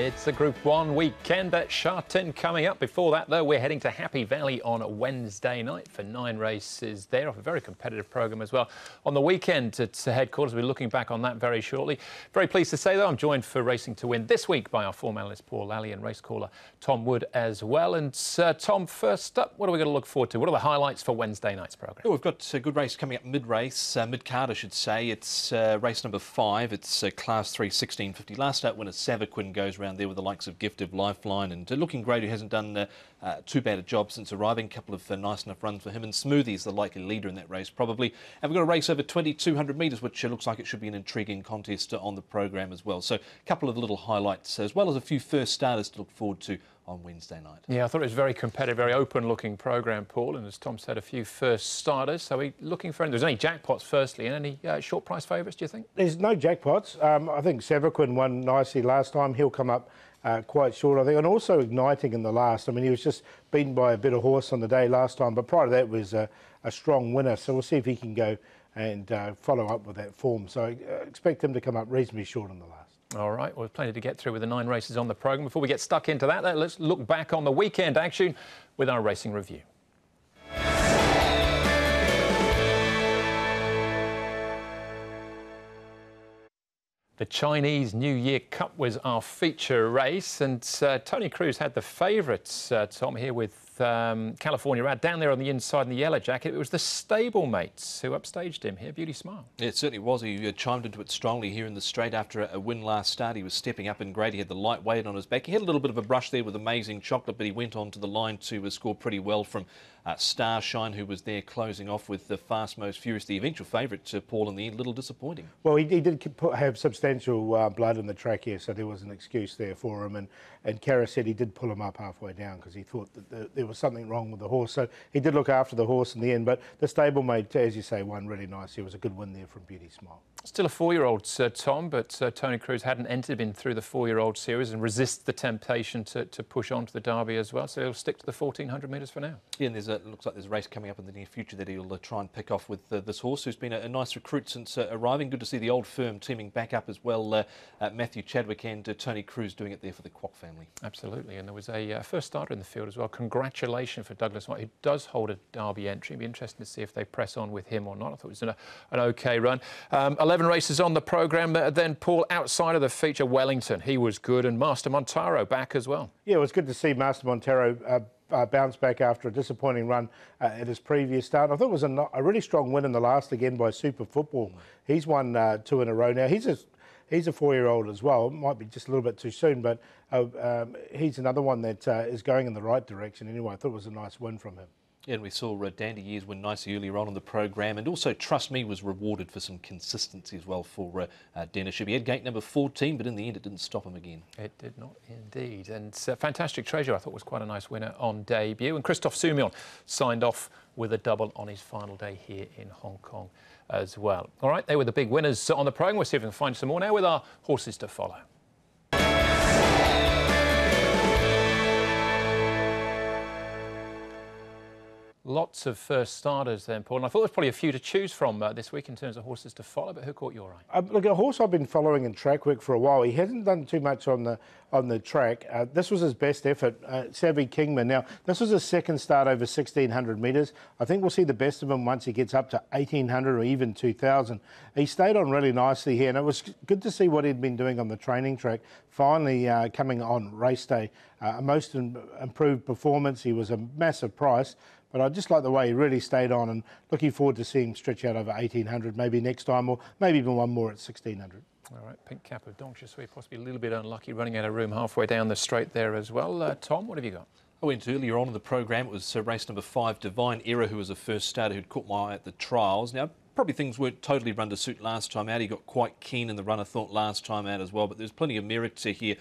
It's the Group 1 weekend at Sha-Tin coming up. Before that, though, we're heading to Happy Valley on Wednesday night for 9 races there, off a very competitive programme as well. On the weekend at headquarters, we'll be looking back on that very shortly. Very pleased to say, though, I'm joined for Racing to Win this week by our form analyst Paul Lally and race caller Tom Wood as well. And Tom, first up, what are we going to look forward to? What are the highlights for Wednesday night's programme? Oh, we've got a good race coming up mid-race, mid-card I should say. It's race number 5. It's Class 3 1650. Last out winner Savaquin goes around there with the likes of Gift of Lifeline and looking great, who hasn't done too bad a job since arriving. A couple of nice enough runs for him, and Smoothie is the likely leader in that race probably. And we've got a race over 2200 metres, which looks like it should be an intriguing contest on the programme as well. So a couple of little highlights as well as a few first starters to look forward to on Wednesday night. Yeah, I thought it was very competitive, very open-looking programme, Paul, and as Tom said, a few first starters. So we're looking for... There's any jackpots, firstly, and any short price favourites, do you think? There's no jackpots. I think Savaquin won nicely last time. He'll come up quite short, I think, and also igniting in the last. I mean, he was just beaten by a better horse on the day last time, but prior to that was a strong winner. So we'll see if he can go and follow up with that form. So I expect him to come up reasonably short on the last. All right, well, plenty to get through with the 9 races on the programme. Before we get stuck into that, let's look back on the weekend action with our racing review. The Chinese New Year Cup was our feature race, and Tony Cruz had the favourites, Tom, here with California Rad down there on the inside in the yellow jacket. It was the stablemates who upstaged him here. Beauty Smile. Yeah, it certainly was. He chimed into it strongly here in the straight after a win last start. He was stepping up in grade. He had the light weight on his back. He had a little bit of a brush there with Amazing Chocolate, but he went on to the line to score pretty well from Starshine, who was there closing off with the Fast Most Furious, the eventual favourite, Paul, in the end. A little disappointing. Well, he did have substantial blood in the track here, so there was an excuse there for him. And Kara said he did pull him up halfway down because he thought that there was something wrong with the horse. So he did look after the horse in the end. But the stablemate, as you say, won really nicely. It was a good win there from Beauty Smile. Still a 4-year-old, Tom, but Tony Cruz hadn't entered him through the 4-year-old series and resists the temptation to push on to the Derby as well. So he'll stick to the 1400 metres for now. Yeah, and it looks like there's a race coming up in the near future that he'll try and pick off with this horse, who's been a nice recruit since arriving. Good to see the old firm teaming back up as well. Matthew Chadwick and Tony Cruz doing it there for the Kwok family. Absolutely, and there was a first starter in the field as well. Congratulations for Douglas White, who does hold a Derby entry. It'll be interesting to see if they press on with him or not. I thought it was an OK run. 11 races on the programme. Then, Paul, outside of the feature, Wellington, he was good, and Master Montaro back as well. Yeah, it was good to see Master Montaro bounce back after a disappointing run at his previous start. I thought it was a really strong win in the last again by Super Football. He's won 2 in a row now. He's a 4-year-old as well. It might be just a little bit too soon, but he's another one that is going in the right direction anyway. I thought it was a nice win from him. Yeah, and we saw Dandy Years win nicely earlier on in the programme, and also Trust Me was rewarded for some consistency as well for Dennis. He had gate number 14, but in the end it didn't stop him again. It did not indeed. And Fantastic Treasure, I thought, was quite a nice winner on debut. And Christophe Soumillon signed off with a double on his final day here in Hong Kong as well. All right, they were the big winners on the programme. We'll see if we can find some more now with our horses to follow. Lots of first starters then, Paul. And I thought there was probably a few to choose from this week in terms of horses to follow, but who caught your eye? Look, a horse I've been following in track work for a while. He hasn't done too much on the track. This was his best effort, Savvy Kingman. Now, this was his second start over 1,600 metres. I think we'll see the best of him once he gets up to 1,800 or even 2,000. He stayed on really nicely here, and it was good to see what he'd been doing on the training track. Finally coming on race day, a most improved performance. He was a massive price. But I just like the way he really stayed on, and looking forward to seeing him stretch out over 1,800 maybe next time, or maybe even one more at 1,600. All right, Pink Cap of Donchesui, possibly a little bit unlucky running out of room halfway down the straight there as well. Tom, what have you got? I went earlier on in the programme. It was race number 5, Divine Era, who was a first starter who'd caught my eye at the trials. Now, probably things weren't totally run to suit last time out. He got quite keen in the run, I thought, last time out as well. But there's plenty of merit here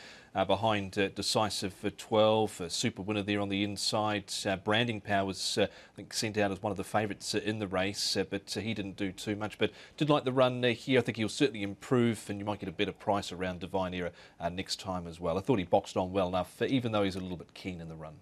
behind Decisive for 12, super winner there on the inside. Branding Power was, I think, sent out as one of the favourites in the race, but he didn't do too much. But did like the run here. I think he'll certainly improve, and you might get a better price around Divine Era next time as well. I thought he boxed on well enough, even though he's a little bit keen in the run.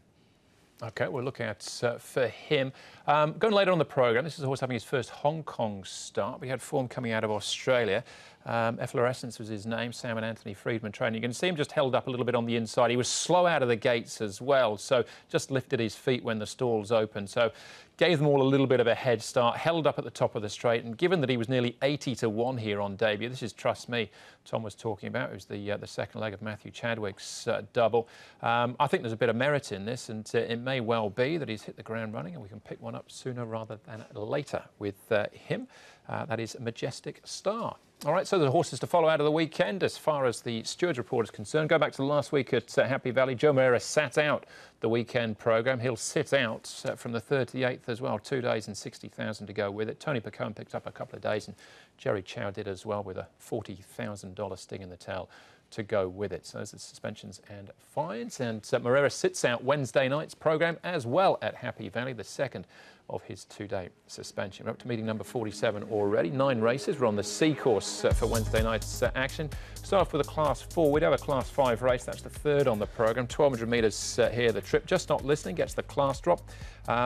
OK, we're looking at for him. Going later on the programme, this is a horse having his first Hong Kong start. We had form coming out of Australia. Efflorescence was his name, Sam and Anthony Friedman training. You can see him just held up a little bit on the inside. He was slow out of the gates as well, so just lifted his feet when the stalls opened. So gave them all a little bit of a head start, held up at the top of the straight, and given that he was nearly 80-1 here on debut, this is Trust Me, Tom was talking about. It was the second leg of Matthew Chadwick's double. I think there's a bit of merit in this, and it may well be that he's hit the ground running and we can pick one up sooner rather than later with him. That is Majestic Star. All right, so the horses to follow out of the weekend as far as the Stewards report is concerned. Go back to last week at Happy Valley. Joe Moreira sat out the weekend programme. He'll sit out from the 3rd to the 8th as well. 2 days and 60,000 to go with it. Tony Pacone picked up a couple of days, and Jerry Chow did as well with a $40,000 sting in the tail to go with it. So those are suspensions and fines. And Moreira sits out Wednesday night's programme as well at Happy Valley, the second of his 2-day suspension. We're up to meeting number 47 already. 9 races. We're on the C course for Wednesday night's action. Start off with a Class 4. We'd have a Class 5 race. That's the 3rd on the programme. 1,200 metres here. The trip. Just Not Listening gets the class drop.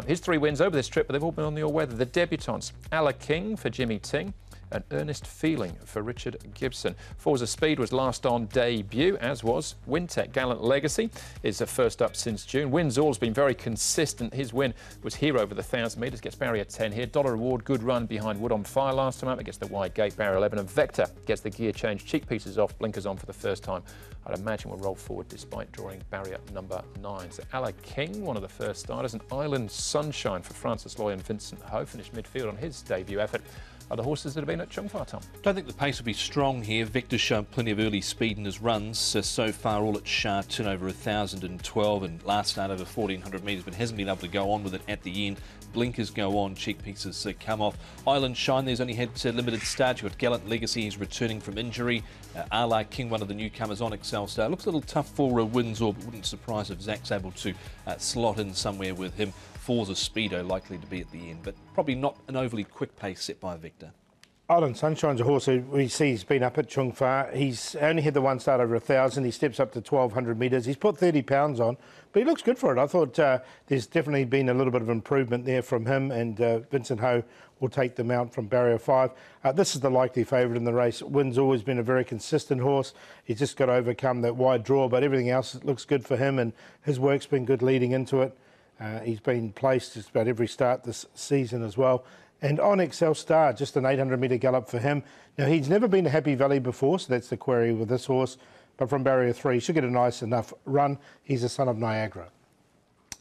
His 3 wins over this trip, but they've all been on the all-weather. The debutantes, Allah King for Jimmy Ting, An Earnest Feeling for Richard Gibson. Forza Speed was last on debut, as was Wintec. Gallant Legacy is first up since June. Winzall's been very consistent. His win was here over the 1,000 metres. Gets barrier 10 here. Dollar Reward, good run behind Wood on Fire last time out. It gets the wide gate, barrier 11. And Vector gets the gear change. Cheek pieces off, blinkers on for the first time. I'd imagine will roll forward despite drawing barrier number 9. So Allah King, one of the first starters. And Island Sunshine for Francis Loy and Vincent Ho. Finished midfield on his debut effort. Are the horses that have been at Chung Fa, Tom? Don't think the pace will be strong here. Victor's shown plenty of early speed in his runs. So far, all at Sha Tin over 1,012 and last start over 1,400 metres, but hasn't been able to go on with it at the end. Blinkers go on, cheek pieces come off. Island Shine, there's only had limited start. You've got Gallant Legacy, he's returning from injury. Allah King, one of the newcomers on Excel Star. Looks a little tough for Windsor, but wouldn't surprise if Zach's able to slot in somewhere with him. Forza Speedo likely to be at the end, but probably not an overly quick pace set by Victor. Island Sunshine's a horse who we see he's been up at Chung Fa. He's only had the one start over 1,000. He steps up to 1,200 metres. He's put 30 pounds on, but he looks good for it. I thought there's definitely been a little bit of improvement there from him, and Vincent Ho will take the mount from barrier 5. This is the likely favourite in the race. Wynn's always been a very consistent horse. He's just got to overcome that wide draw, but everything else looks good for him, and his work's been good leading into it. He's been placed just about every start this season as well. And on Excel Star, just an 800-metre gallop for him. Now, he's never been to Happy Valley before, so that's the query with this horse. But from barrier 3, he should get a nice enough run. He's a son of Niagara.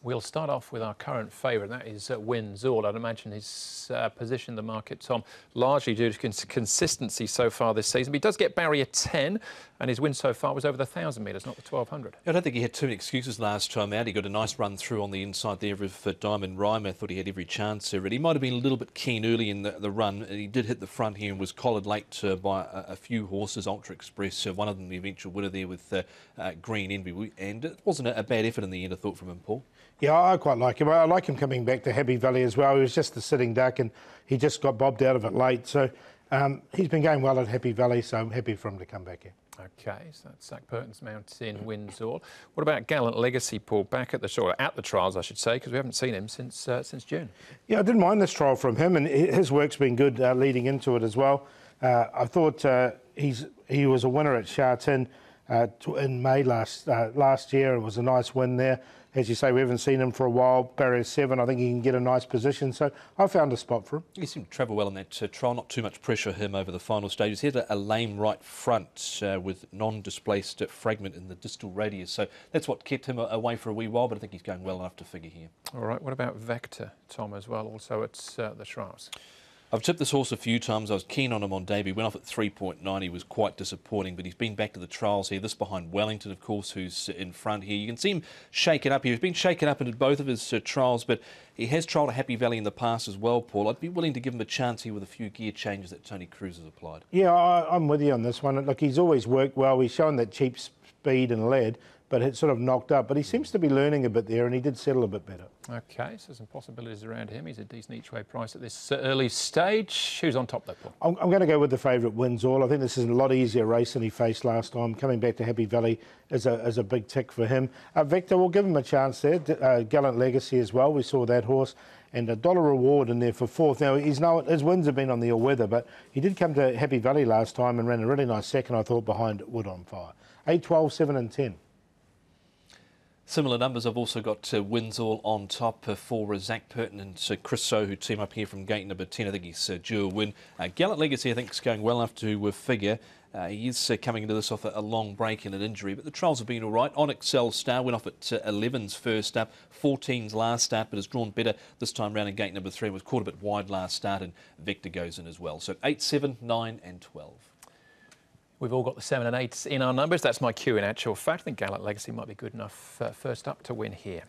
We'll start off with our current favourite, that is Winzall. I'd imagine he's positioned the market, Tom, largely due to consistency so far this season. But he does get barrier 10, and his win so far was over the 1,000 metres, not the 1,200. I don't think he had too many excuses last time out. He got a nice run through on the inside there for Diamond Rhyme. I thought he had every chance already. He might have been a little bit keen early in the run. He did hit the front here and was collared late by a few horses. Ultra Express, one of them the eventual winner there with Green Envy. And it wasn't a bad effort in the end, I thought, from him, Paul. Yeah, I quite like him. I like him coming back to Happy Valley as well. He was just the sitting duck and he just got bobbed out of it late. So he's been going well at Happy Valley, so I'm happy for him to come back here. OK, so that's Zach Burton's mount in Windsor. What about Gallant Legacy, Paul? Back at the trials, I should say, because we haven't seen him since June. Yeah, I didn't mind this trial from him, and his work's been good leading into it as well. I thought he was a winner at Sha Tin in May last year. It was a nice win there. As you say, we haven't seen him for a while. Barrier 7, I think he can get a nice position. So I found a spot for him. He seemed to travel well in that trial. Not too much pressure him over the final stages. He had a lame right front with non-displaced fragment in the distal radius. So that's what kept him away for a wee while, but I think he's going well enough to figure here. All right, what about Vector, Tom, as well? Also at the trials. I've tipped this horse a few times. I was keen on him on debut. Went off at 3.9. He was quite disappointing, but he's been back to the trials here. This behind Wellington, of course, who's in front here. You can see him shaken up. He's been shaken up in both of his trials, but he has trialled a Happy Valley in the past as well, Paul. I'd be willing to give him a chance here with a few gear changes that Tony Cruz has applied. Yeah, I'm with you on this one. Look, he's always worked well. He's shown that cheap speed and lead, but it's sort of knocked up. But he seems to be learning a bit there, and he did settle a bit better. Okay, so some possibilities around him. He's a decent each-way price at this early stage. Who's on top there, Paul? I'm going to go with the favourite Wins All. I think this is a lot easier race than he faced last time. Coming back to Happy Valley is a big tick for him. Vector, we'll give him a chance there. Gallant Legacy as well. We saw that horse. And $1 reward in there for fourth. Now, his wins have been on the all-weather, but he did come to Happy Valley last time and ran a really nice second, I thought, behind Wood on Fire. 8, 12, 7 and 10. Similar numbers. I've also got Wins All on top for Zach Purton and Chris So, who team up here from gate number 10. I think he's due a win. Gallant Legacy, I think, is going well enough to figure. He is coming into this off a long break and an injury, but the trials have been all right. On Excel Star went off at 11's first up, 14's last start, but has drawn better this time round in gate number 3. Was caught a bit wide last start, and Vector goes in as well. So 8, 7, 9 and 12. We've all got the 7 and 8s in our numbers. That's my cue in actual fact. I think Gallant Legacy might be good enough first up to win here.